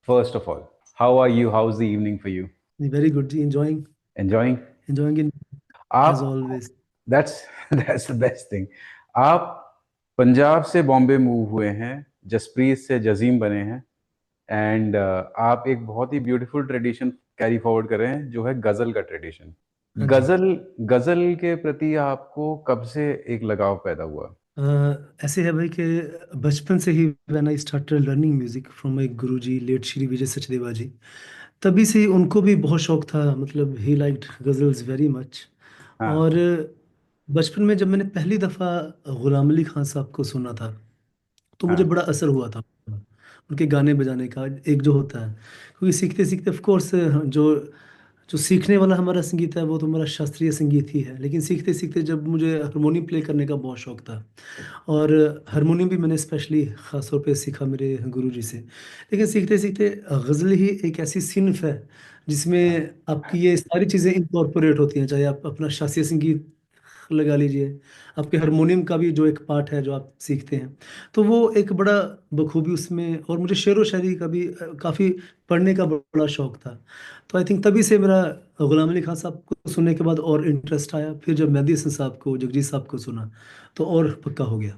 First of all, how are you? How's the evening for you? Very good. Enjoying, Enjoying? enjoying it as आप always. That's that's the best thing. आप पंजाब से Bombay move हुए हैं, जसप्रीत से जजीम बने हैं, and आप एक बहुत ही ब्यूटीफुल ट्रेडिशन कैरी फॉरवर्ड कर रहे हैं जो है गजल का ट्रेडिशन। हाँ जी। गजल गजल के प्रति आपको कब से एक लगाव पैदा हुआ? ऐसे है भाई कि बचपन से ही when I started learning music from my guruji late Shri Vijay Sachdeva ji, तभी से ही उनको भी बहुत शौक था। मतलब he liked ghazals very much. हाँ। और बचपन में जब मैंने पहली दफ़ा गुलाम अली खान साहब को सुना था, तो मुझे हाँ। बड़ा असर हुआ था उनके गाने बजाने का। एक जो होता है, क्योंकि सीखते सीखते ऑफ कोर्स जो जो सीखने वाला हमारा संगीत है वो तो हमारा शास्त्रीय संगीत ही है, लेकिन सीखते सीखते जब मुझे हारमोनियम प्ले करने का बहुत शौक था। और हारमोनियम भी मैंने स्पेशली ख़ास तौर पे सीखा मेरे गुरुजी से। लेकिन सीखते सीखते गज़ल ही एक ऐसी सिन्फ है हाँ। जिसमें आपकी ये सारी चीज़ें इनकॉर्पोरेट होती हैं। चाहे आप अपना शास्त्रीय संगीत लगा लीजिए, आपके हारमोनियम का भी जो एक पार्ट है जो आप सीखते हैं, तो वो एक बड़ा बखूबी उसमें। और मुझे शेरो शायरी का भी काफ़ी पढ़ने का बड़ा शौक था। तो आई थिंक तभी से मेरा गुलाम अली खान साहब को सुनने के बाद और इंटरेस्ट आया। फिर जब मेहदी हसन साहब को, जगजीत साहब को सुना, तो और पक्का हो गया।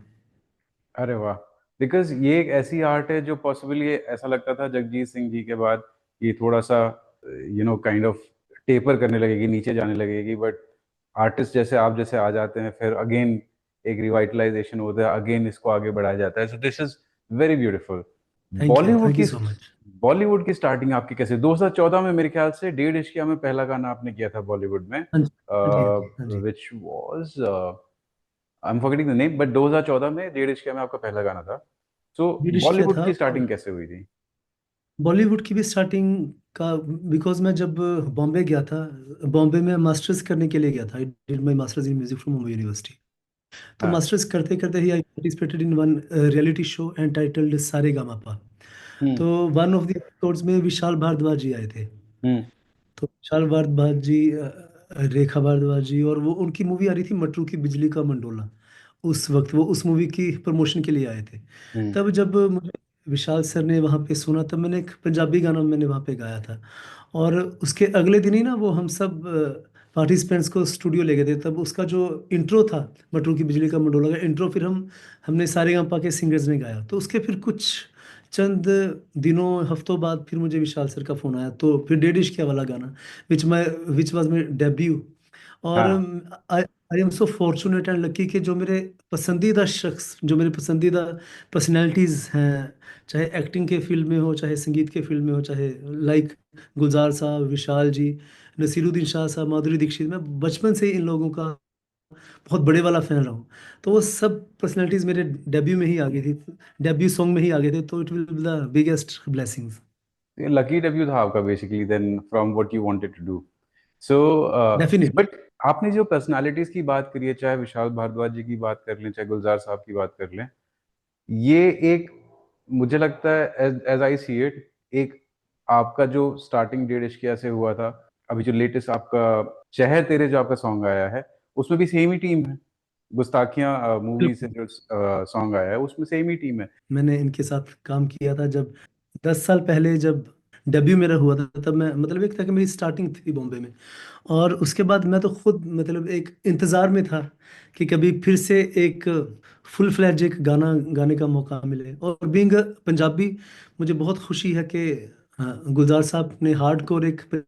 अरे वाह! बिकॉज़ ये एक ऐसी आर्ट है जो पॉसिबली ऐसा लगता था जगजीत सिंह जी के बाद ये थोड़ा-सा काइंड ऑफ टेपर करने लगेगी, नीचे जाने लगेगी, बट आर्टिस्ट जैसे आप जैसे आ जाते हैं, फिर अगेन एक रिवाइटलाइज़ेशन होता है, अगेन इसको आगे बढ़ाया जाता है। So this is very beautiful. Bollywood thank you की सो मच। बॉलीवुड की स्टार्टिंग आपकी कैसे? 2014 में मेरे ख्याल से डेढ़ इश्किया में पहला गाना आपने किया था बॉलीवुड में, हाँ जी, हाँ जी, हाँ जी, हाँ जी। Which was I am forgetting the name, but 2014 में डेढ़ इश्किया में आपका पहला गाना था। सो ब्रिटिश किया बॉलीवुड था। की और स्टार्टिंग कैसे हुई थी? बॉलीवुड की भी स्टार्टिंग का, बिकॉज मैं जब बॉम्बे गया था, बॉम्बे में मास्टर्स करने के लिए गया था। I did my masters in music from Mumbai university. तो हाँ। मास्टर्स करते करते ही I participated in one reality show and titled Sa Re Ga Ma Pa. हुँ। तो वन ऑफ द एपिसोड्स में विशाल भारद्वाज जी आए थे। हुँ। तो विशाल भारद्वाज जी, रेखा भारद्वाज जी, और वो उनकी मूवी आ रही थी मटरू की बिजली का मंडोला। उस वक्त वो उस मूवी की प्रमोशन के लिए आए थे। हुँ। तब जब मुझे विशाल सर ने वहाँ पे सुना, तब मैंने एक पंजाबी गाना मैंने वहाँ पे गाया था। और उसके अगले दिन ही ना वो हम सब पार्टिसिपेंट्स को स्टूडियो ले गए थे। तब उसका जो इंट्रो था, मटरू की बिजली का मंडोला का इंट्रो, फिर हमने सारे गांपा के सिंगर्स ने गाया। तो उसके फिर कुछ चंद दिनों हफ्तों बाद फिर मुझे विशाल सर का फ़ोन आया, तो फिर डेड इश्किया वाला गाना विच वाज माई डेब्यू। और हाँ। I I am so fortunate and lucky कि जो मेरे पसंदीदा शख्स, जो मेरे पसंदीदा पर्सनैलिटीज़ हैं, चाहे एक्टिंग के फील्ड में हो, चाहे संगीत के फील्ड में हो, चाहे लाइक गुलजार साहब, विशाल जी, नसीरुद्दीन शाह साहब, माधुरी दीक्षित, मैं बचपन से ही इन लोगों का बहुत बड़े वाला फैन रहा हूँ। तो वो सब पर्सनैलिटीज़ मेरे डेब्यू में ही आ गई थी, डेब्यू सॉन्ग में ही आ गए थे। तो it will be the biggest blessings. ये लकी डेब्यू था आपका basically then from what you wanted to do. So definitely. But आपने जो पर्सनालिटीज की बात करी है, चाहे विशाल भारद्वाज जी की बात कर लें, चाहे गुलजार साहब की बात कर लें, ये एक मुझे लगता है as as I see it, एक आपका जो स्टार्टिंग डेढ़ इश्किया से हुआ था, अभी जो लेटेस्ट आपका शहर तेरे जो आपका सॉन्ग आया है, उसमें भी सेम ही टीम है। गुस्ताखियां मूवी से बिल्कुल। जो सॉन्ग आया है उसमें सेम ही टीम है। मैंने इनके साथ काम किया था जब 10 साल पहले जब डेब्यू मेरा हुआ था। तब मैं, मतलब एक था कि मेरी स्टार्टिंग थी बॉम्बे में। और उसके बाद मैं तो खुद, मतलब एक इंतज़ार में था कि कभी फिर से एक फुल फ्लैज एक गाना गाने का मौका मिले। और बीइंग पंजाबी, मुझे बहुत खुशी है कि गुलजार साहब ने हार्डकोर एक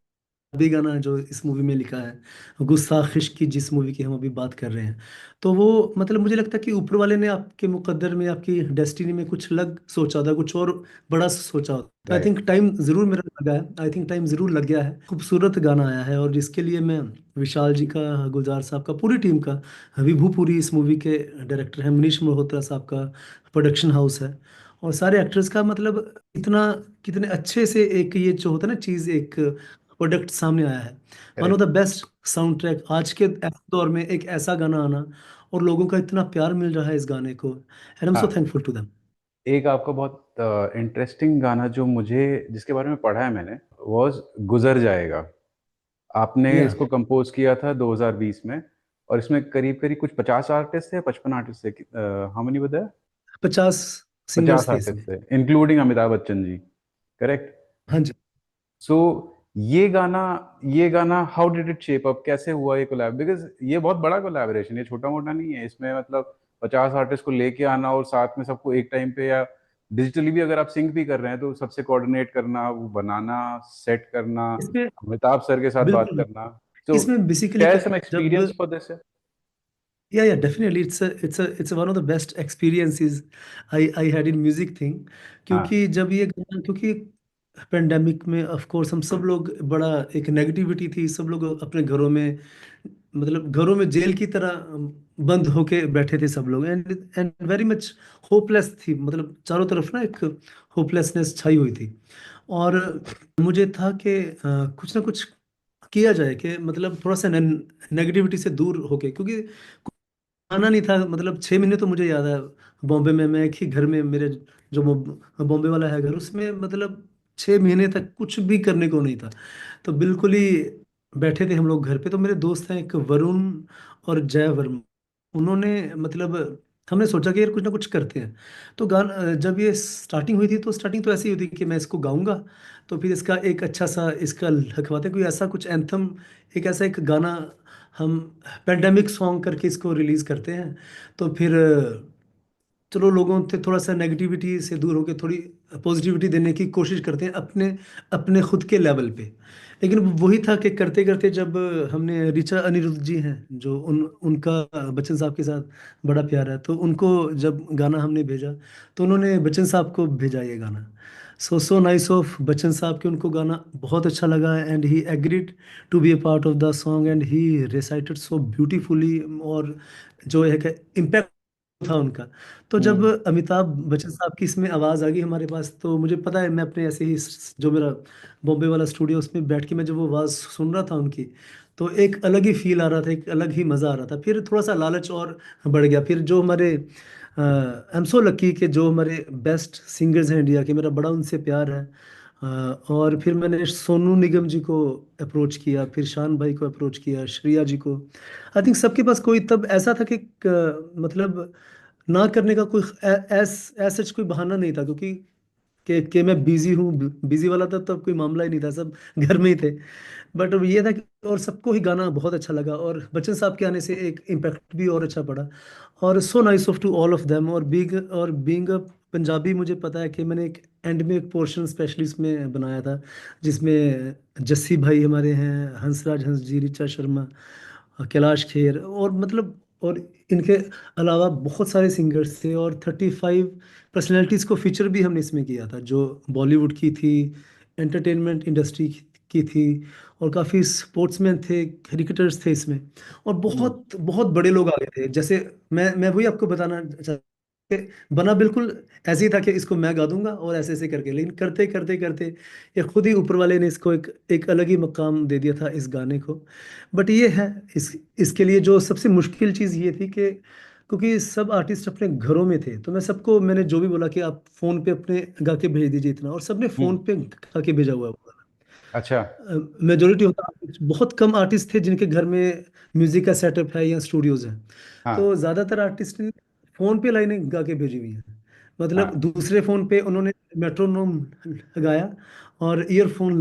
भी गाना है जो इस मूवी में लिखा है, गुस्ताख इश्क की, जिस मूवी की हम अभी बात कर रहे हैं। तो वो, मतलब मुझे लगता है कि ऊपर वाले ने आपके मुकद्दर में, आपकी डेस्टिनी में कुछ अलग सोचा था, कुछ और बड़ा सोचा होता। तो आई राइट। थिंक टाइम ज़रूर मेरा लगा है, आई थिंक टाइम ज़रूर लग गया है। खूबसूरत गाना आया है, और जिसके लिए मैं विशाल जी का, गुलजार साहब का, पूरी टीम का, विभूपुरी इस मूवी के डायरेक्टर हैं, मनीष मल्होत्रा साहब का प्रोडक्शन हाउस है, और सारे एक्टर्स का, मतलब इतना, कितने अच्छे से एक ये जो होता है ना चीज़, एक प्रोडक्ट सामने आया है। One of the correct. Best sound track आज के ऐसे दौर में, एक ऐसा गाना आना, और लोगों का इतना प्यार मिल रहा है इस गाने को, एंड आई एम सो हाँ। Thankful to them. एक आपका बहुत इंटरेस्टिंग गाना जो मुझे जिसके बारे में पढ़ा है मैंने, वाज गुजर जाएगा। आपने या इसको कंपोज किया था 2020 में, और इसमें करीब करीब कुछ 50 आर्टिस्ट थे, 55 आर्टिस्ट थे, हाउ मेनी बताया? 50 50 सिंगर्स थे आर्टिस्ट इसमें। थे इंक्लूडिंग अमिताभ बच्चन जी, करेक्ट? हाँ जी। सो ये गाना how did it shape up, कैसे हुआ ये कोलैब? बिकॉज ये बहुत बड़ा कोलैबोरेशन, ये छोटा मोटा नहीं है। इसमें मतलब 50 आर्टिस्ट को लेके आना और साथ में सबको एक टाइम पे, या डिजिटली भी अगर आप सिंक भी कर रहे हैं तो सबसे कोऑर्डिनेट करना, वो बनाना, सेट करना, इसमें अमिताभ सर के साथ बात बिल्कुल, करना। तो इसमें बेसिकली शेयर क्या सम है, जब experience for this. yeah, definitely it's one of the best experiences I had in music thing। हाँ। क्योंकि जब ये गाना, क्योंकि पेंडेमिक में ऑफ कोर्स हम सब लोग बड़ा, एक नेगेटिविटी थी, सब लोग अपने घरों में, मतलब घरों में जेल की तरह बंद होके बैठे थे सब लोग, and and very much hopeless थी, मतलब चारों तरफ ना एक होपलेसनेस छाई हुई थी। और मुझे था कि कुछ ना कुछ किया जाए, कि मतलब थोड़ा सा नेगेटिविटी से दूर होके, क्योंकि आना नहीं था। मतलब 6 महीने तो मुझे याद है, बॉम्बे में मैं एक ही घर में, मेरे जो बॉम्बे वाला है घर, उसमें मतलब 6 महीने तक कुछ भी करने को नहीं था। तो बिल्कुल ही बैठे थे हम लोग घर पे। तो मेरे दोस्त हैं एक वरुण और जय वर्मा, उन्होंने मतलब, हमने सोचा कि यार कुछ ना कुछ करते हैं। तो गाना जब ये स्टार्टिंग हुई थी, तो स्टार्टिंग तो ऐसी ही हुई थी कि मैं इसको गाऊंगा, तो फिर इसका एक अच्छा सा इसका लिखवाते, कोई ऐसा कुछ एंथम, एक ऐसा एक गाना हम पेंडेमिक सॉन्ग करके इसको रिलीज करते हैं। तो फिर चलो लोगों से थोड़ा सा नेगेटिविटी से दूर होकर थोड़ी पॉजिटिविटी देने की कोशिश करते हैं अपने अपने खुद के लेवल पे। लेकिन वही था कि करते करते जब हमने, ऋचा अनिरुद्ध जी हैं जो उनका बच्चन साहब के साथ बड़ा प्यार है, तो उनको जब गाना हमने भेजा, तो उन्होंने बच्चन साहब को भेजा ये गाना। सो नाइस ऑफ बच्चन साहब के, उनको गाना बहुत अच्छा लगा, and he agreed to be a part of the song, and he recited so beautifully. और जो है कि इम्पैक्ट था उनका। तो जब हम्म। अमिताभ बच्चन साहब की इसमें आवाज़ आ गई हमारे पास, तो मुझे पता है, मैं अपने ऐसे ही जो मेरा बॉम्बे वाला स्टूडियो, उसमें बैठ के मैं जब वो आवाज़ सुन रहा था उनकी, तो एक अलग ही फील आ रहा था, एक अलग ही मज़ा आ रहा था। फिर थोड़ा सा लालच और बढ़ गया। फिर जो हमारे, आई एम सो लकी कि जो हमारे बेस्ट सिंगर्स हैं इंडिया के, मेरा बड़ा उनसे प्यार है। और फिर मैंने सोनू निगम जी को अप्रोच किया, फिर शान भाई को अप्रोच किया, श्रेया जी को। आई थिंक सबके पास कोई तब ऐसा था कि मतलब ना करने का कोई ऐसा कोई बहाना नहीं था, क्योंकि कि मैं बिजी हूँ, बिजी वाला था तब कोई मामला ही नहीं था, सब घर में ही थे। बट अब ये था कि, और सबको ही गाना बहुत अच्छा लगा, और बच्चन साहब के आने से एक इम्पैक्ट भी और अच्छा पड़ा। और so nice of to all of them. और बीइंग अ पंजाबी, मुझे पता है कि मैंने एक एंड में एक पोर्शन स्पेशलिस्ट में बनाया था, जिसमें जस्सी भाई हमारे हैं, हंसराज हंस जी, ऋचा शर्मा, कैलाश खेर, और मतलब, और इनके अलावा बहुत सारे सिंगर्स थे, और 35 पर्सनैलिटीज़ को फीचर भी हमने इसमें किया था, जो बॉलीवुड की थी, एंटरटेनमेंट इंडस्ट्री की थी, और काफ़ी स्पोर्ट्समैन थे, क्रिकेटर्स थे इसमें। और हम्म। बहुत बहुत बड़े लोग आ गए थे। जैसे मैं वही आपको बताना बना बिल्कुल ऐसे ही था कि इसको मैं गा दूंगा और ऐसे ऐसे करके, लेकिन करते करते करते ये खुद ही ऊपर वाले ने इसको एक एक अलग ही मकाम दे दिया था इस गाने को। बट ये है, इसके लिए जो सबसे मुश्किल चीज़ ये थी कि, क्योंकि सब आर्टिस्ट अपने घरों में थे, तो मैंने जो भी बोला कि आप फोन पे अपने गा के भेज दीजिए इतना, और सबने हम्म। फोन पे गा के भेजा हुआ है वो। अच्छा। मेजोरिटी होता, बहुत कम आर्टिस्ट थे जिनके घर में म्यूजिक का सेटअप है या स्टूडियोज हैं। तो हाँ। ज्यादातर आर्टिस्ट ने फोन पे लाइनें गा के भेजी हुई हैं। मतलब हाँ। दूसरे फोन पे उन्होंने मेट्रोनोम लगाया, और ईयरफोन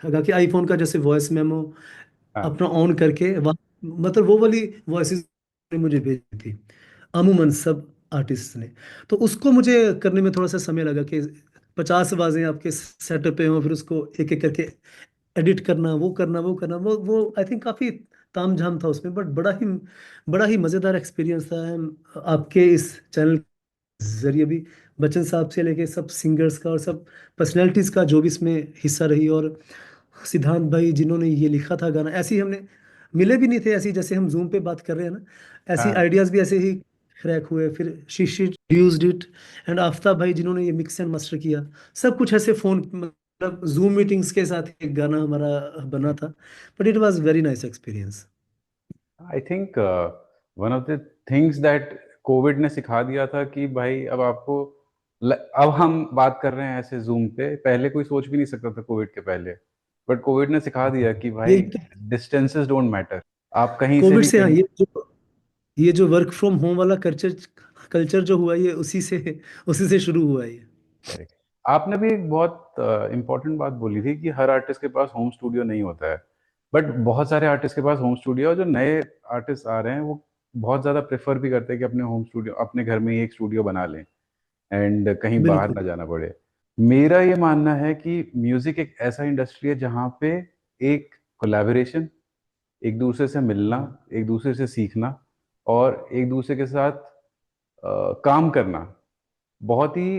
लगा के, आईफोन का जैसे वॉइस मेमो हाँ। अपना ऑन करके, मतलब वो वाली वॉइसेस मुझे भेजी थी, अमूमन सब आर्टिस्ट ने। तो उसको मुझे करने में थोड़ा सा समय लगा कि 50 आवाजें आपके सेटअप पे हों, फिर उसको एक एक करके एडिट करना, वो करना, वो आई थिंक काफी तामझाम था उसमें, बट बड़ा ही मजेदार एक्सपीरियंस था। आपके इस चैनल जरिए भी बच्चन साहब से लेके सब सिंगर्स का और सब पर्सनैलिटीज का जो भी इसमें हिस्सा रही, और सिद्धांत भाई जिन्होंने ये लिखा था गाना, ऐसे ही हमने मिले भी नहीं थे, ऐसे ही जैसे हम जूम पे बात कर रहे हैं ना, ऐसी हाँ। आइडियाज भी ऐसे ही क्रैक हुए। फिर शीशी यूज्ड इट, एंड आफ्ताब भाई जिन्होंने ये मिक्स एंड मास्टर किया, सब कुछ ऐसे फोन, मतलब जूम मीटिंग्स के साथ एक गाना हमारा बना था। But it was very nice experience. I think one of the things that Covid ने सिखा दिया था कि भाई अब आपको अब हम बात कर रहे हैं ऐसे जूम पे, पहले कोई सोच भी नहीं सकता था कोविड के पहले। बट कोविड ने सिखा दिया कि भाई यही तो, डिस्टेंसेस डोंट मैटर, आप कहीं से कोविड भी से, हाँ, कहीं। ये जो वर्क फ्रॉम होम वाला कल्चर कल्चर जो हुआ, ये उसी से शुरू हुआ है ये। करेक्ट। आपने भी एक बहुत इम्पोर्टेंट बात बोली थी कि हर आर्टिस्ट के पास होम स्टूडियो नहीं होता है, बट बहुत सारे आर्टिस्ट के पास होम स्टूडियो है। और जो नए आर्टिस्ट आ रहे हैं वो बहुत ज़्यादा प्रेफर भी करते हैं कि अपने होम स्टूडियो, अपने घर में ही एक स्टूडियो बना लें एंड कहीं बाहर बिल्कुल। ना जाना पड़े। मेरा ये मानना है कि म्यूजिक एक ऐसा इंडस्ट्री है जहाँ पे एक कोलैबोरेशन, एक दूसरे से मिलना, हम्म, एक दूसरे से सीखना और एक दूसरे के साथ काम करना बहुत ही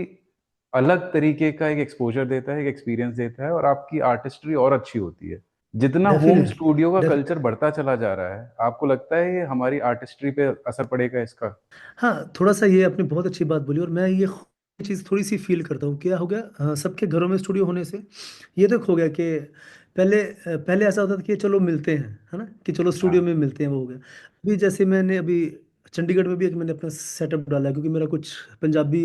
अलग तरीके का एक एक्सपोजर देता है, एक एक्सपीरियंस देता है, और आपकी आर्टिस्ट्री और अच्छी होती है। जितना होम डेफिनेटली। स्टूडियो का कल्चर बढ़ता चला जा रहा है, आपको लगता है ये हमारी आर्टिस्ट्री पे असर पड़ेगा इसका? हाँ, थोड़ा सा ये आपने बहुत अच्छी बात बोली, और मैं ये चीज़ थोड़ी सी फील करता हूँ। क्या हो गया, सबके घरों में स्टूडियो होने से ये तो हो गया कि पहले ऐसा होता था कि चलो मिलते हैं, है ना, कि चलो स्टूडियो हाँ। में मिलते हैं, वो हो गया। अभी जैसे मैंने अभी चंडीगढ़ में भी एक मैंने अपना सेटअप डाला है, क्योंकि मेरा कुछ पंजाबी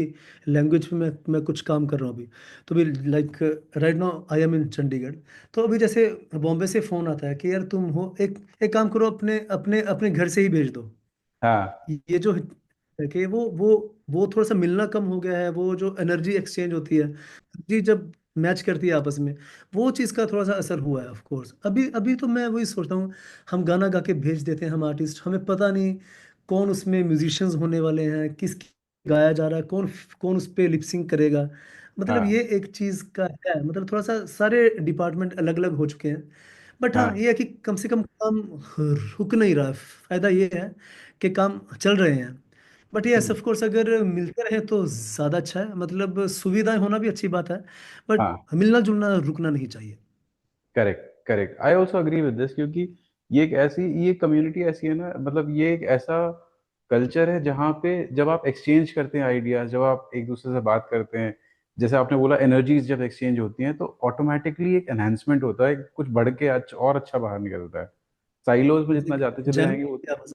लैंग्वेज में मैं कुछ काम कर रहा हूँ अभी। तो अभी like right now I am in Chandigarh. तो अभी जैसे बॉम्बे से फ़ोन आता है कि यार तुम हो, एक एक काम करो, अपने अपने अपने घर से ही भेज दो। हाँ। ये जो है कि वो थोड़ा सा मिलना कम हो गया है, वो जो एनर्जी एक्सचेंज होती है जी, जब मैच करती है आपस में, वो चीज़ का थोड़ा सा असर हुआ है ऑफ कोर्स। अभी अभी तो मैं वही सोचता हूँ, हम गाना गा के भेज देते हैं, हम आर्टिस्ट, हमें पता नहीं कौन उसमें म्यूजिशियंस होने वाले हैं, किस गाया जा रहा है, कौन कौन उस पर लिपसिंग करेगा। मतलब हाँ। ये एक चीज़ का है, मतलब थोड़ा सा सारे डिपार्टमेंट अलग अलग हो चुके हैं। बट हाँ, हाँ। ये है कि कम से कम काम रुक नहीं रहा। फायदा ये है कि काम चल रहे हैं। बट ये हम्म, ऑफ कोर्स अगर मिलते रहे तो ज़्यादा अच्छा है, मतलब सुविधाएं होना भी अच्छी बात है, बट हाँ। मिलना जुलना रुकना नहीं चाहिए। Correct, correct, I also agree with this, क्योंकि ये कम्युनिटी ऐसी है ना, मतलब ये एक ऐसा कल्चर है जहाँ पे जब आप एक्सचेंज करते हैं आइडियाज, जब आप एक दूसरे से बात करते हैं, जैसे आपने बोला एनर्जीज जब एक्सचेंज होती हैं तो ऑटोमेटिकली एक एनहेंसमेंट होता है, कुछ बढ़ के और अच्छा बाहर निकलता है। साइलोज में जितना म्यूजिक जाते चले जैमिंग जाएंगे वो। क्या बस।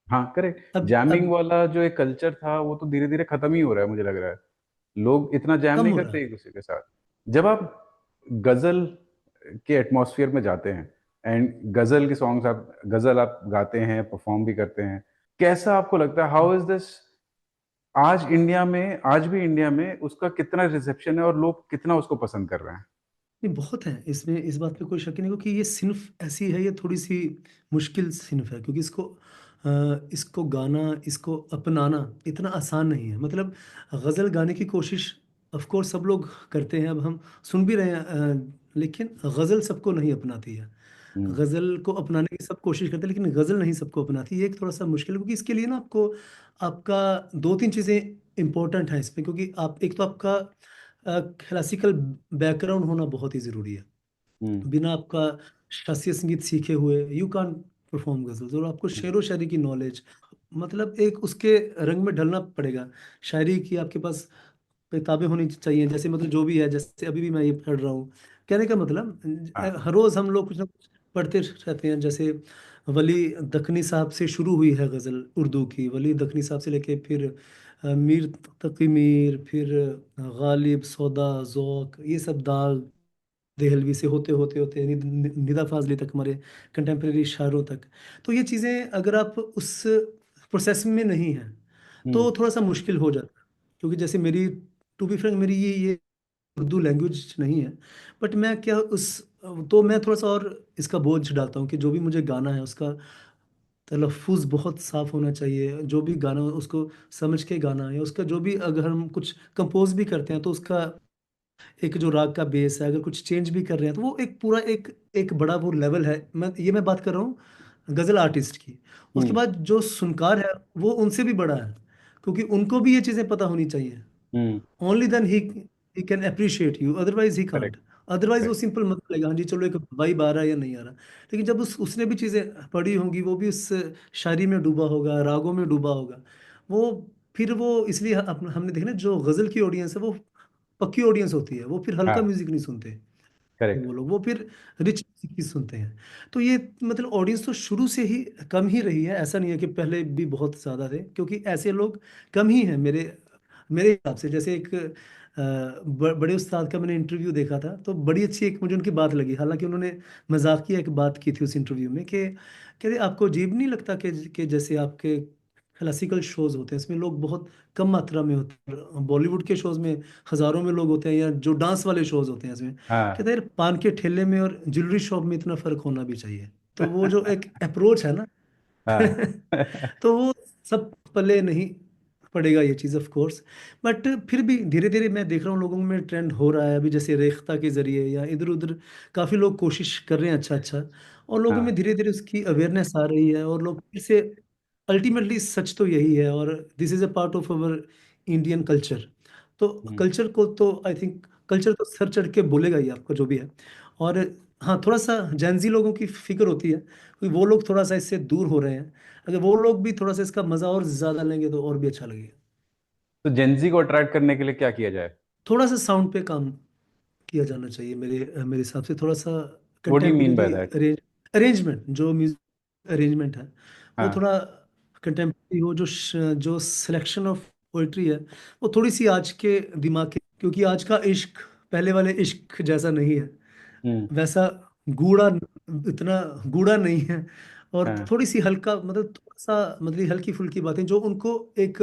हाँ, करेक्ट। अब जैमिंग वाला जो एक कल्चर था वो तो धीरे धीरे खत्म ही हो रहा है, मुझे लग रहा है। लोग इतना जैम कम नहीं हो रहा करते है। एक दूसरे के साथ। जब आप गजल के एटमॉस्फेयर में जाते हैं एंड गजल आप गाते हैं, परफॉर्म भी करते हैं, कैसा आपको लगता है, हाउ इज दिस? आज भी इंडिया में उसका कितना रिसेप्शन है और लोग कितना उसको पसंद कर रहे हैं? नहीं, बहुत है इसमें, इस बात पे कोई शक ही नहीं, क्योंकि ये सिर्फ ऐसी है, ये थोड़ी सी मुश्किल सिर्फ है, क्योंकि इसको गाना, इसको अपनाना इतना आसान नहीं है। मतलब गज़ल गाने की कोशिश ऑफ कोर्स सब लोग करते हैं, अब हम सुन भी रहे हैं, लेकिन गज़ल सबको नहीं अपनाती है। हम्म। गज़ल को अपनाने की सब कोशिश करते हैं, लेकिन गज़ल नहीं सबको अपनाती, ये एक थोड़ा सा मुश्किल है, क्योंकि इसके लिए ना आपको, आपका दो तीन चीज़ें इंपॉर्टेंट हैं इसमें, क्योंकि आप एक तो आपका क्लासिकल बैकग्राउंड होना बहुत ही ज़रूरी है। हम्म। बिना आपका शास्त्रीय संगीत सीखे हुए यू कान परफॉर्म गजल्स। और आपको हम्म। शेर व शायरी की नॉलेज, मतलब एक उसके रंग में ढलना पड़ेगा। शायरी की आपके पास किताबें होनी चाहिए, जैसे मतलब जो भी है, जैसे अभी भी मैं ये पढ़ रहा हूँ। कहने का मतलब हाँ। हर रोज़ हम लोग कुछ ना कुछ पढ़ते रहते हैं। जैसे वली दखनी साहब से शुरू हुई है गज़ल उर्दू की, वली दखनी साहब से लेके फिर मीर तकी मीर, फिर गालिब, सौदा, ज़ौक, ये सब दाग देहलवी से होते होते होते निदा फाजली तक, हमारे कंटेम्प्रेरी शायरों तक। तो ये चीज़ें अगर आप उस प्रोसेस में नहीं हैं हम्म। तो थोड़ा सा मुश्किल हो जाता है। क्योंकि जैसे मेरी, टू बी फ्रैंक, मेरी ये उर्दू लैंग्वेज नहीं है। बट मैं क्या उस, तो मैं थोड़ा सा और इसका बोझ डालता हूँ कि जो भी मुझे गाना है उसका तलफ़ुज़ बहुत साफ़ होना चाहिए। जो भी गाना हो उसको समझ के गाना है, उसका जो भी, अगर हम कुछ कंपोज भी करते हैं तो उसका एक जो राग का बेस है, अगर कुछ चेंज भी कर रहे हैं तो वो एक पूरा एक एक बड़ा वो लेवल है। मैं बात कर रहा हूँ गज़ल आर्टिस्ट की। उसके हम्म। बाद जो सुनकार है वो उनसे भी बड़ा है, क्योंकि उनको भी ये चीज़ें पता होनी चाहिए। हम्म। Only then he can appreciate you, otherwise he can't. Correct, otherwise वो करेक्ट। सिंपल मत लगेगा, हाँ जी चलो एक वाइब आ रहा है या नहीं आ रहा। लेकिन जब उसने भी चीज़ें पढ़ी होंगी, वो भी उस शायरी में डूबा होगा, रागों में डूबा होगा, वो फिर वो इसलिए हमने देखा ना, जो गज़ल की ऑडियंस है वो पक्की ऑडियंस होती है, वो फिर हल्का हाँ। म्यूजिक नहीं सुनते। करेक्ट। वो लोग वो फिर रिच म्यूजिक ही सुनते हैं। तो ये मतलब ऑडियंस तो शुरू से ही कम ही रही है, ऐसा नहीं है कि पहले भी बहुत ज़्यादा थे, क्योंकि ऐसे लोग कम ही हैं मेरे मेरे हिसाब से। जैसे एक बड़े उस्ताद का मैंने इंटरव्यू देखा था, तो बड़ी अच्छी एक मुझे उनकी बात लगी। हालांकि उन्होंने मजाकिया एक बात की थी उस इंटरव्यू में कि कह रहे आपको अजीब नहीं लगता कि जैसे आपके क्लासिकल शोज होते हैं, इसमें लोग बहुत कम मात्रा में होते हैं। बॉलीवुड के शोज में हजारों में लोग होते हैं, या जो डांस वाले शोज होते हैं इसमें कहते हाँ। हैं यार, पान के ठेले में और ज्वेलरी शॉप में इतना फर्क होना भी चाहिए। तो वो जो एक अप्रोच है ना, हाँ। तो वो सब पल्ले नहीं पड़ेगा ये चीज़ ऑफ कोर्स। बट फिर भी धीरे धीरे मैं देख रहा हूँ लोगों में ट्रेंड हो रहा है अभी, जैसे रेख्ता के जरिए या इधर उधर काफ़ी लोग कोशिश कर रहे हैं अच्छा अच्छा, और लोगों में हाँ। धीरे धीरे उसकी अवेयरनेस आ रही है, और लोग फिर से अल्टीमेटली सच तो यही है, और this is a part of our Indian culture. तो हम्म। कल्चर को तो आई थिंक कल्चर तो सर चढ़ के बोलेगा ही आपका जो भी है। और हाँ, थोड़ा सा जैनजी लोगों की फिक्र होती है कि वो लोग थोड़ा सा इससे दूर हो रहे हैं। अगर वो लोग भी थोड़ा सा इसका मजा और ज्यादा लेंगे तो और भी अच्छा लगेगा। तो जेंजी को अट्रैक्ट करने के लिए क्या किया जाए? थोड़ा सा साउंड पे काम किया जाना चाहिए मेरे मेरे हिसाब से, थोड़ा सा what do you mean by contemporary that? Arrangement, जो म्यूजिक अरेंजमेंट है वो हाँ। थोड़ा कंटेम्प्रेरी हो। जो सिलेक्शन ऑफ पोइट्री है वो थोड़ी सी आज के दिमाग के, क्योंकि आज का इश्क पहले वाले इश्क जैसा नहीं है, हम्म। वैसा गूढ़ा, इतना गूढ़ा नहीं है। और हाँ। थोड़ी सी हल्का, मतलब थोड़ा सा मतलब हल्की फुल्की बातें जो उनको एक,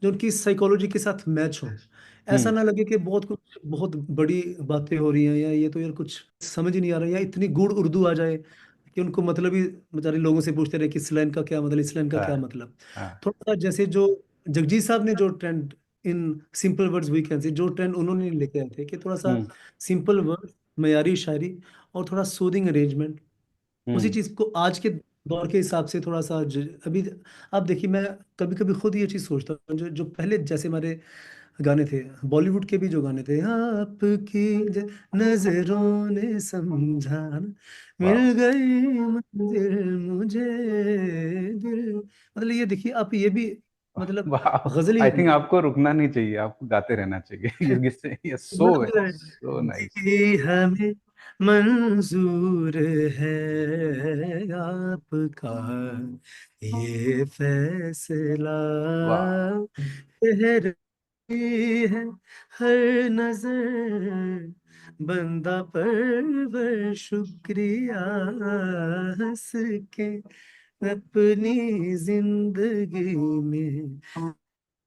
जो उनकी साइकोलॉजी के साथ मैच हो। ऐसा हम्म। ना लगे कि बहुत कुछ बहुत बड़ी बातें हो रही हैं, या ये तो यार कुछ समझ ही नहीं आ रहा है, या इतनी गूढ़ उर्दू आ जाए कि उनको मतलब ही बेचारे लोगों से पूछते रहे कि इस लाइन का क्या मतलब, इस लाइन का हाँ। क्या मतलब। हाँ। थोड़ा सा जैसे जो जगजीत साहब ने जो trend, in simple words we can say, जो ट्रेंड उन्होंने लेके आए थे कि थोड़ा सा हम्म। सिंपल वर्ड, मयारी शायरी, और थोड़ा सूदिंग अरेंजमेंट, उसी हम्म। चीज को आज के दौर के हिसाब से थोड़ा सा अभी आप देखिए, मैं कभी कभी खुद ये चीज सोचता हूँ, जो जो पहले जैसे हमारे गाने थे, बॉलीवुड के भी जो गाने थे, आपकी नजरों ने समझा ना, मिल वाह। गई मंजिल मुझे दिल, मतलब ये देखिए आप, ये भी मतलब वाह। गजल ही आई हुई। थिंक आपको रुकना नहीं चाहिए, आपको गाते रहना चाहिए। ये सो मगर सो नाइस। जी हमें मंजूर है आपका ये फैसला, वाह। कह रही है हर नजर बंदा परवर शुक्रिया, हंस के अपनी जिंदगी में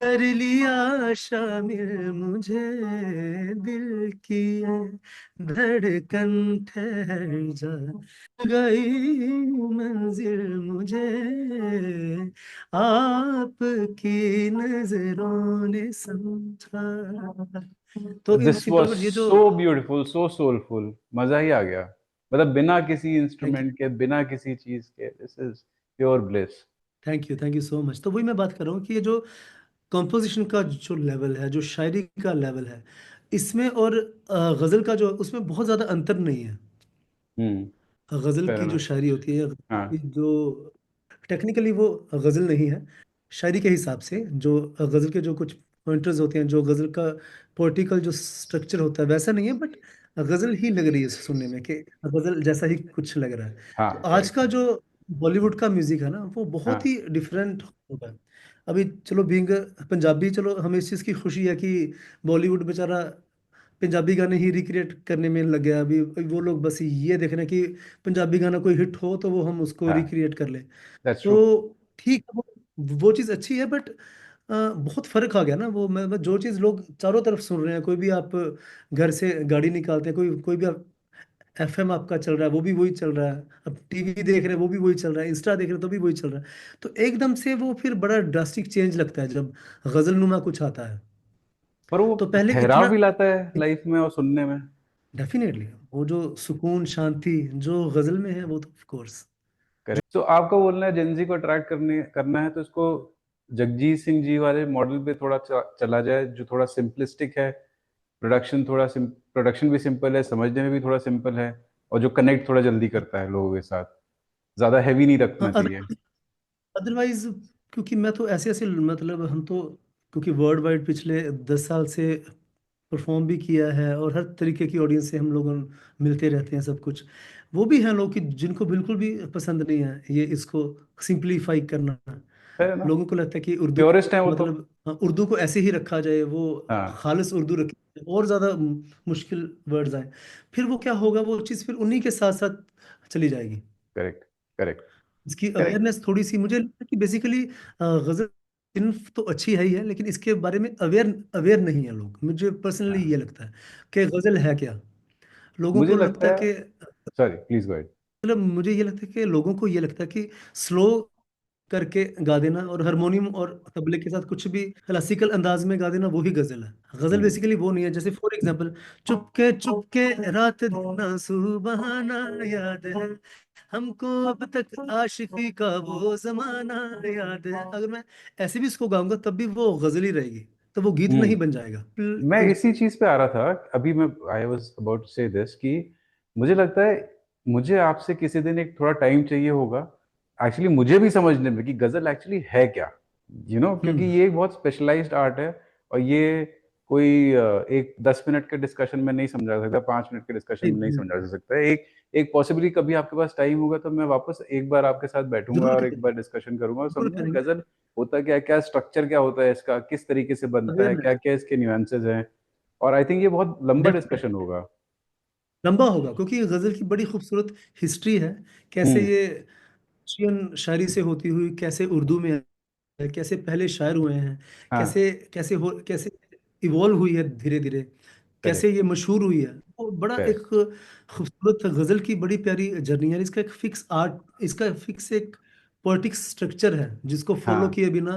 कर लिया शामिल मुझे, दिल की है धड़कन ठहर जा, गई मंजिल मुझे आपकी नजरों ने समझा। तो in this simple was word ये जो, सो ब्यूटीफुल, सो सोलफुल, मजा ही आ गया। मतलब बिना किसी थैंक यू, इंस्ट्रूमेंट के, बिना किसी चीज के, this is pure bliss. Thank you so much. तो वही मैं बात कर रहा हूँ कि ये जो कंपोजिशन का जो लेवल है, जो शायरी का लेवल है, इसमें और गजल का जो, उसमें बहुत ज्यादा अंतर नहीं है। हम्म। गजल फेयर की जो एनफ। शायरी होती है, हाँ। की जो टेक्निकली वो गजल नहीं है शायरी के हिसाब से, जो गजल के जो कुछ पॉइंटर्स होते हैं, जो गजल का पोलिटिकल जो स्ट्रक्चर होता है वैसा नहीं है, बट गजल ही लग रही है सुनने में कि गजल जैसा ही कुछ लग रहा है। हाँ। तो आज करेक्ट। का जो बॉलीवुड का म्यूजिक है ना, वो बहुत हाँ। ही डिफरेंट होगा। अभी चलो बीइंग पंजाबी, चलो हमें इस चीज़ की खुशी है कि बॉलीवुड बेचारा पंजाबी गाने ही रिक्रिएट करने में लग गया। अभी वो लोग बस ये देख रहे हैं कि पंजाबी गाना कोई हिट हो तो वो हम उसको हाँ। रिक्रिएट कर ले। That's true. तो ठीक है, वो चीज़ अच्छी है, बट बहुत फर्क आ गया ना। वो मैं जो चीज़ लोग चारों तरफ सुन रहे हैं, कोई भी आप घर से गाड़ी निकालते हैं, कोई कोई भी आप एफएम आपका चल रहा है वो भी वही चल रहा है, अब टीवी देख रहे हैं वो भी वही चल रहा है, इंस्टा देख रहे हैं तो भी वही चल रहा है। तो एकदम से वो फिर बड़ा ड्रास्टिक चेंज लगता है जब गजल नुमा कुछ आता है। पर वो तो पहले ठहराव इतना, भी लाता है लाइफ में और सुनने में। डेफिनेटली वो जो सुकून शांति जो गजल में है वो तो ऑफ कोर्स। करेक्ट। तो आपका बोलना है जेंजी को अट्रैक्ट करने करना है तो इसको जगजीत सिंह जी वाले मॉडल पे थोड़ा चला जाए, जो थोड़ा सिंपलिस्टिक है। प्रोडक्शन भी सिंपल है, समझने में भी थोड़ा सिंपल है, और जो कनेक्ट थोड़ा जल्दी करता है लोगों के साथ। ज्यादा हैवी नहीं रखना चाहिए। अदरवाइज क्योंकि मैं तो ऐसे ऐसे मतलब हम तो, क्योंकि वर्ल्ड वाइड पिछले 10 साल से परफॉर्म भी किया है, और हर तरीके की ऑडियंस से हम लोग मिलते रहते हैं सब कुछ। वो भी हैं लोग कि जिनको बिल्कुल भी पसंद नहीं है ये इसको सिंप्लीफाई करना। है ना? लोगों को लगता है कि उर्दू प्योरिस्ट है वो तो। मतलब, हाँ, उर्दू को ऐसे ही रखा जाए, वो हाँ। खालिस उर्दू रखी जाए, और ज़्यादा मुश्किल वर्ड्स आए, फिर वो क्या होगा, वो चीज़ फिर उन्हीं के साथ साथ चली जाएगी। करेक्ट। करेक्ट। इसकी करेक्ट। अवेयरनेस थोड़ी सी मुझे लगता है कि बेसिकली गजल सिर्फ तो अच्छी है ही है, लेकिन इसके बारे में अवेयर अवेयर नहीं है लोग। मुझे पर्सनली हाँ, ये लगता है कि गजल है क्या। लोगों मुझे को लगता लगता है है, कि, सॉरी प्लीज गो अहेड। मतलब मुझे ये लगता है कि लोगों को ये लगता है कि स्लो करके गा देना और हारमोनियम और तबले के साथ कुछ भी क्लासिकल अंदाज में गा देना वो ही गजल है। गजल हम्म। बेसिकली वो नहीं है। जैसे फॉर एग्जांपल, चुपके चुपके रात दिन सुबहाना याद है हमको अब तक आशिकी का वो जमाना याद है, अगर मैं ऐसे भी इसको गाऊंगा तब भी वो गजल ही रहेगी, तो वो गीत नहीं बन हम्म। जाएगा। मैं इसी चीज पे आ रहा था अभी। मैं आई वाज अबाउट टू से दिस कि मुझे लगता है मुझे आपसे किसी दिन एक थोड़ा टाइम चाहिए होगा एक्चुअली मुझे भी समझने में कि गजल एक्चुअली है क्या, क्योंकि हम्म। ये एक बहुत स्पेशलाइज्ड आर्ट है। और ये कोई एक 10 मिनट के डिस्कशन में नहीं समझा जा सकता, 5 मिनट के डिस्कशन नहीं, में नहीं नहीं, समझा जा सकता। एक एक पॉसिबली कभी आपके पास टाइम होगा तो मैं वापस एक बार आपके साथ बैठूंगा जरूर और एक करेंगे, बार डिस्कशन करूंगा और जरूर समझूंगा करेंगे। गजल होता क्या है, क्या स्ट्रक्चर क्या होता है इसका, किस तरीके से बनता है, क्या अवेयरनेस, क्या इसके न्यूएंसेस हैं। और आई थिंक ये बहुत लंबा डिस्कशन डेफिनेटली होगा। लंबा होगा, क्योंकि गजल की बड़ी खूबसूरत हिस्ट्री है। कैसे हम्म। ये पर्शियन शायरी से होती हुई कैसे उर्दू में है, कैसे पहले शायर हुए हैं, हाँ। कैसे कैसे इवॉल्व हुई है धीरे धीरे, कैसे करेक्ट। ये मशहूर हुई है। वो बड़ा एक करेक्ट। खूबसूरत गजल की बड़ी प्यारी जर्नी है। इसका एक फिक्स आर्ट, इसका फिक्स एक पोएटिक स्ट्रक्चर है जिसको फॉलो हाँ। किए बिना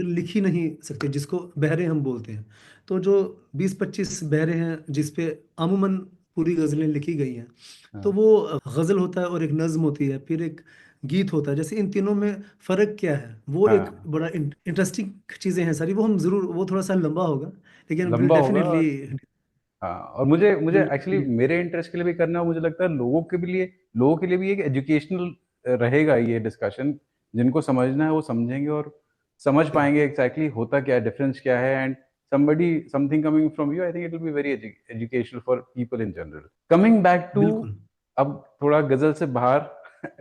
लिख ही नहीं सकते, जिसको बहरे हम बोलते हैं। तो जो 20-25 बहरे हैं जिसपे अमूमन पूरी गजलें लिखी गई हैं, तो हाँ। वो गजल होता है और एक नज्म होती है, फिर एक गीत होता है। जैसे इन तीनों में फर्क क्या है, वो एक हाँ। बड़ा इंटरेस्टिंग चीजें हैं सारी। वो हम जरूर, वो थोड़ा सा लंबा होगा, लेकिन विल लंबा होगा। डेफिनेटली हाँ, और मुझे मुझे विल एक्चुअली मेरे इंटरेस्ट के लिए भी करना है। मुझे लगता है लोगों के लिए भी एक एजुकेशनल रहेगा ये डिस्कशन। जिनको समझना है वो समझेंगे और समझ पाएंगे एग्जैक्टली होता क्या है, डिफरेंस क्या है। And something coming from you, I think it will be very educational for people in general. Coming back to, बिल्कुल। अब थोड़ा गजल से बाहर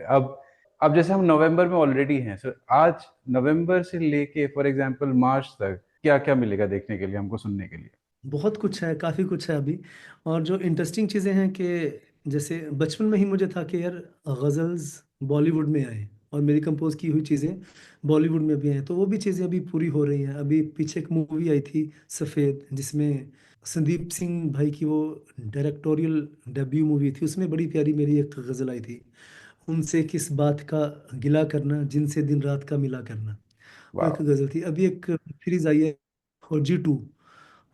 अब अब जैसे हम नवंबर में ऑलरेडी हैं सर, आज नवंबर से लेके फॉर एग्जांपल मार्च तक क्या क्या मिलेगा देखने के लिए, हमको सुनने के लिए? बहुत कुछ है, काफ़ी कुछ है अभी। और जो इंटरेस्टिंग चीज़ें हैं कि जैसे बचपन में ही मुझे था कि यार गज़ल्स बॉलीवुड में आए और मेरी कंपोज की हुई चीज़ें बॉलीवुड में भी आए, तो वो भी चीज़ें अभी पूरी हो रही हैं। अभी पीछे एक मूवी आई थी सफ़ेद, जिसमें संदीप सिंह भाई की वो डायरेक्टोरियल डेब्यू मूवी थी। उसमें बड़ी प्यारी मेरी एक गज़ल आई थी, उनसे किस बात का गिला करना जिनसे दिन रात का मिला करना। वो एक वाह। गज़ल थी। अभी एक सीरीज आई है फौजी 2,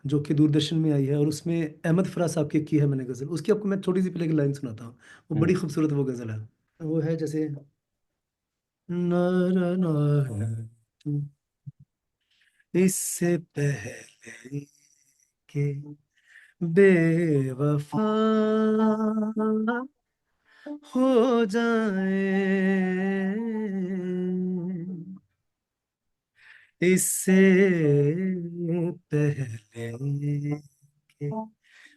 जो कि दूरदर्शन में आई है, और उसमें अहमद फराज साहब की है मैंने गज़ल। उसकी आपको मैं छोटी सी पहले की लाइन सुनाता हूँ, वो बड़ी हम्म। खूबसूरत वो गज़ल है। वो है जैसे, ना ना ना इससे पहले के बेवफा हो जाए, इससे पहले के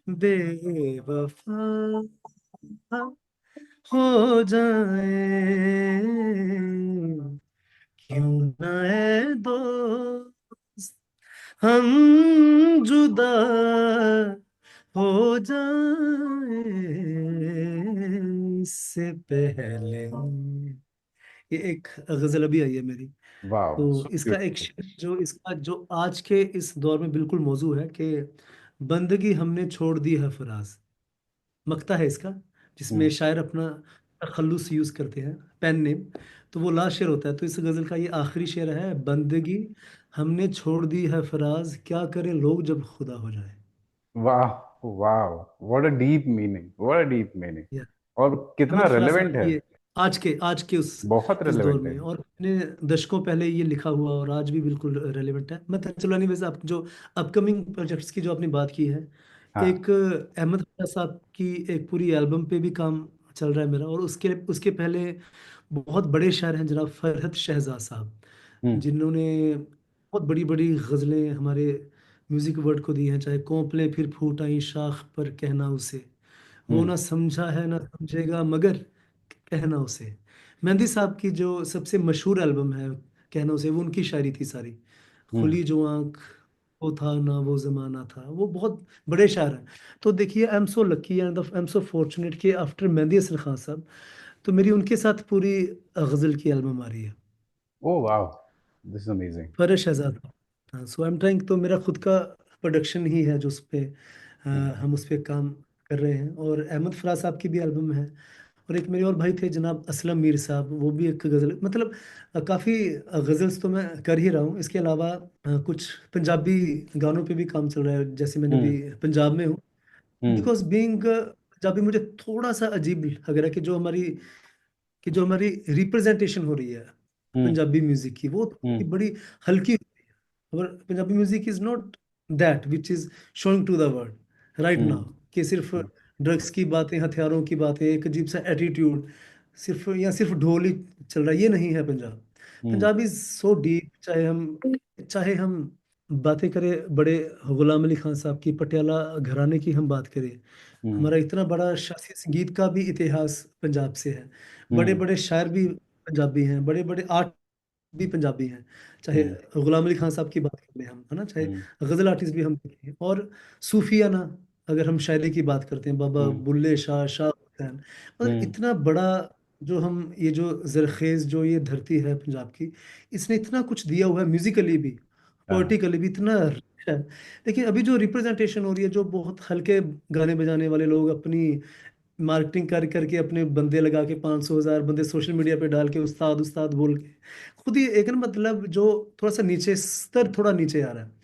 बेवफा हो जाए, क्यों ना है दोस्त हम जुदा हो जाए, इससे पहले। ये एक गजल अभी आई है मेरी। वाह, तो सो इसका एक ब्यूटीफुल। शेर जो इसका जो आज के इस दौर में बिल्कुल मौजू है कि बंदगी हमने छोड़ दी है फराज, मक्ता है इसका, जिसमें हम्म। शायर अपना तखल्लुस यूज करते हैं, पेन नेम। तो वो लास्ट शेर होता है। तो इस गजल का ये आखिरी शेर है, बंदगी हमने छोड़ दी है फराज, क्या करें लोग जब खुदा हो जाए। वाह। वाह। What a deep meaning, what a deep meaning. या और कितना अहमद फराज साहब रेलेवेंट है। की ये आज के उस बहुत इस दौर रेलेवेंट है। में, और इतने दशकों पहले ये लिखा हुआ और आज भी बिल्कुल रेलेवेंट है। मैं चलो एनीवेज, आप जो अपकमिंग प्रोजेक्ट्स की जो आपने बात की है, हाँ। एक अहमद फराज साहब की एक पूरी एल्बम पे भी काम चल रहा है मेरा। और उसके उसके पहले बहुत बड़े शायर हैं जनाब फरहत शहजाद साहब, हम्म। जिन्होंने बहुत बड़ी बड़ी गज़लें हमारे म्यूज़िक वर्ल्ड को दी हैं। चाहे कोंपले फिर फूट आई शाख पर कहना उसे, वो हम्म। ना समझा है ना समझेगा मगर कहना उसे। मेहंदी साहब की जो सबसे मशहूर एल्बम है कहना उसे, वो उनकी शायरी थी सारी। हम्म। खुली जो आँख, वो था ना वो ज़माना था। वो बहुत बड़े शायर हैं। तो देखिए, आई am so lucky and I am so fortunate कि आफ्टर मेहंदी हसन खान साहब, तो मेरी उनके साथ पूरी गज़ल की एल्बम आ रही है। ओ वाह। This is amazing. फरश शहजाद। हाँ, सो आई एम ट्राइंग, तो मेरा खुद का प्रोडक्शन ही है जो उस पे हम उस पे काम कर रहे हैं। और अहमद फराज साहब की भी एल्बम है। और एक मेरे और भाई थे जनाब असलम मीर साहब, वो भी एक गज़ल, मतलब काफ़ी गज़ल्स तो मैं कर ही रहा हूँ। इसके अलावा कुछ पंजाबी गानों पे भी काम चल रहा है, जैसे मैंने हम्म। अभी पंजाब में हूँ। हम्म। बिकॉज बीइंग पंजाबी मुझे थोड़ा सा अजीब लग रहा है कि जो हमारी रिप्रेजेंटेशन हो रही है हम्म। पंजाबी म्यूजिक की, वो थोड़ी हम्म। बड़ी हल्की। और Punjabi music is not that which is showing to the world right hmm. Now, कि सिर्फ ड्रग्स की बातें, हथियारों की बातें, एक अजीब सा एटीट्यूड, सिर्फ ढोल ही चल रहा है, ये नहीं है पंजाब। हम्म। Punjab is so deep. चाहे हम बातें करें बड़े गुलाम अली खान साहब की, पटियाला घराने की हम बात करें, हम्म। हमारा इतना बड़ा शास्त्रीय संगीत का भी इतिहास पंजाब से है। बड़े हम्म। बड़े शायर भी पंजाबी हैं, बड़े बड़े आर्ट भी पंजाबी हैं। चाहे हम्म। गुलाम अली खान साहब की बात कर लें हम, है ना, चाहे हम्म। गजल आर्टिस्ट भी हम देखें, और सूफियाना अगर हम शायरी की बात करते हैं, बाबा हम्म। बुल्ले शाह, शाह हुसैन, मतलब हम्म। इतना बड़ा जो हम ये जो जरखेज जो ये धरती है पंजाब की, इसने इतना कुछ दिया हुआ है म्यूजिकली भी, हाँ। पोइटिकली भी इतना rich है। लेकिन अभी जो रिप्रेजेंटेशन हो रही है, जो बहुत हल्के गाने बजाने वाले लोग अपनी मार्केटिंग कर करके अपने बंदे लगा के 500 1000 बंदे सोशल मीडिया पे डाल के उस्ताद उस्ताद बोल के खुद ही एक ना, मतलब जो थोड़ा सा नीचे स्तर थोड़ा नीचे आ रहा है।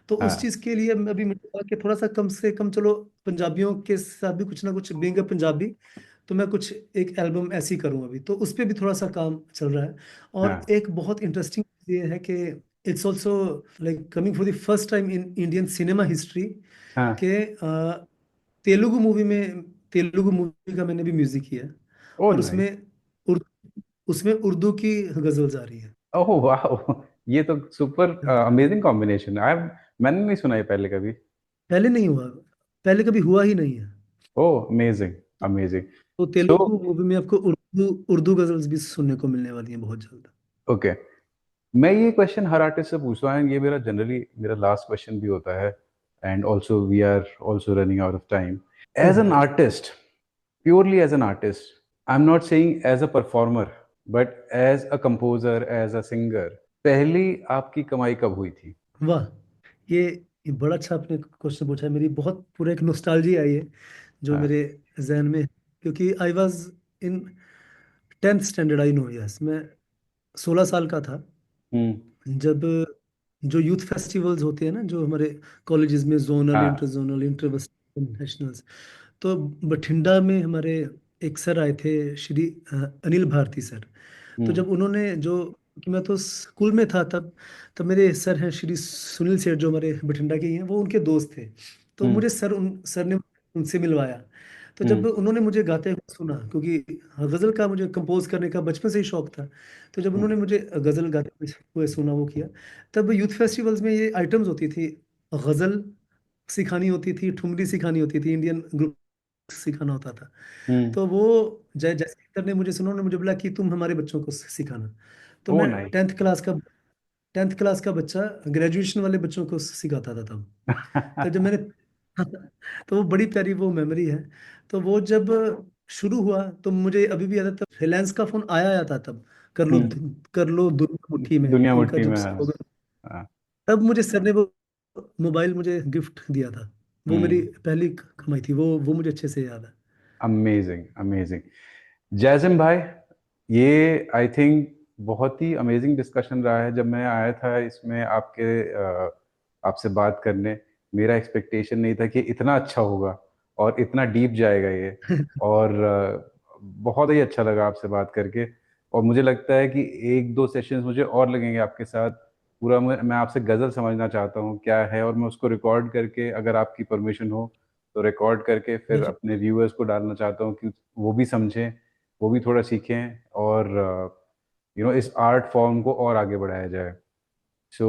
तो उस हाँ। चीज़ के लिए मैं अभी मुझे लगा कि थोड़ा सा कम से कम चलो पंजाबियों के साथ भी कुछ ना कुछ, बीइंग अ पंजाबी, तो मैं कुछ एक एल्बम ऐसी करूँ अभी, तो उस पर भी थोड़ा सा काम चल रहा है। और हाँ। एक बहुत इंटरेस्टिंग ये है कि it's also like coming for the first time in Indian cinema history हाँ। के तेलुगु मूवी में, तेलुगु मूवी का मैंने भी म्यूजिक किया है। ओ और नाइस। उसमें उर्दू की गजल्स आ रही है। ओह वाह, ये तो सुपर हाँ, अमेजिंग कॉम्बिनेशन है। मैंने नहीं सुना ये पहले कभी। पहले नहीं हुआ, पहले कभी हुआ ही नहीं है। ओह अमेजिंग। अमेजिंग। तो सो तेलुगु मूवी में आपको उर्दू उर्दू गजल्स भी सुनने को मिलने वाली हैं बहुत जल्द। ओके, मैं ये क्वेश्चन हर आर्टिस्ट से पूछता हूँ, ये मेरा जनरली मेरा लास्ट क्वेश्चन भी होता है, and also we are also running out of time. As ओहो। An artist, purely as an artist, I'm not saying as a performer, but as a composer, as a singer, पहली आपकी कमाई कब हुई थी? वाह, ये ये बड़ा अच्छा आपने क्वेश्चन पूछा है। मेरी बहुत पूरा एक नोस्टैल्जी आई है जो हाँ। मेरे जहन में है। क्योंकि I was in 10th standard, I know, yes, मैं 16 साल का था हम्म। जब जो यूथ फेस्टिवल्स होते हैं ना, जो हमारे कॉलेजेस में, जोनल, इंटर हाँ। जोनल, इंटर नेशनल्स, तो बठिंडा में हमारे एक सर आए थे, श्री अनिल भारती सर। तो हम्म। जब उन्होंने जो, कि मैं तो स्कूल में था तब, मेरे सर हैं श्री सुनील सेठ जो हमारे बठिंडा के ही हैं, वो उनके दोस्त थे। तो हम्म। मुझे सर ने उनसे मिलवाया। तो जब हम्म। उन्होंने मुझे गाते हुए सुना, क्योंकि गज़ल का मुझे कंपोज करने का बचपन से ही शौक था, तो जब हम्म। उन्होंने मुझे गज़ल गाते हुए सुना, वो किया, तब यूथ फेस्टिवल्स में ये आइटम्स होती थी, गज़ल सिखानी होती थी, ठुमरी सिखानी होती थी, इंडियन ग्रुप सिखाना होता था। हम्म। तो वो जैसे सर ने मुझे सुना, उन्होंने मुझे बोला कि तुम हमारे बच्चों को सिखाना। तो ओ मैं नाइस। 10th क्लास का बच्चा ग्रेजुएशन वाले बच्चों को सिखाता था तब। तो जब मैंने तो वो बड़ी प्यारी वो मेमोरी है। तो वो जब शुरू हुआ तो मुझे अभी भी याद है, तब रिलायंस का फोन आया आया था तब, हम्म। कर लो दुनिया मुट्ठी में, दुनिया उनका मुट्ठी जब में, हाँ। स्लोगन, हाँ। तब मुझे सर ने वो मोबाइल मुझे गिफ्ट दिया था। वो मेरी हम्म। पहली कमाई थी, वो मुझे अच्छे से याद है। Amazing, amazing. जैज़म भाई, ये आई थिंक बहुत ही अमेजिंग डिस्कशन रहा है। जब मैं आया था इसमें आपसे बात करने, मेरा एक्सपेक्टेशन नहीं था कि इतना अच्छा होगा और इतना डीप जाएगा ये। और बहुत ही अच्छा लगा आपसे बात करके। और मुझे लगता है कि एक दो सेशंस मुझे और लगेंगे आपके साथ। पूरा मैं आपसे गज़ल समझना चाहता हूँ क्या है, और मैं उसको रिकॉर्ड करके, अगर आपकी परमिशन हो तो रिकॉर्ड करके फिर बिल्कुल। अपने व्यूअर्स को डालना चाहता हूँ कि वो भी समझें, वो भी थोड़ा सीखें, और इस आर्ट फॉर्म को और आगे बढ़ाया जाए। सो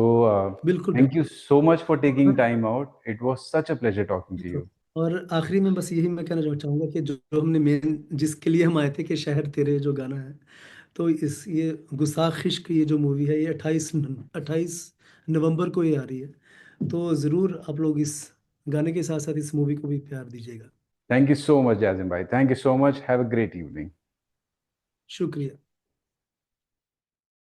बिल्कुल thank you so much for taking बिल्कुल। Time out. It was such a pleasure talking to बिल्कुल। यू। और आखिरी में बस यही मैं कहना चाहूंगा कि जो हमने मेन जिसके लिए हम आए थे, कि शहर तेरे जो गाना है, तो इस ये गुस्ताख इश्क ये जो मूवी है, ये 28 नवंबर को ये आ रही है। तो ज़रूर आप लोग इस गाने के साथ साथ इस मूवी को भी प्यार दीजिएगा। थैंक यू सो मच जाजिम भाई, thank you so much, have a great evening. शुक्रिया।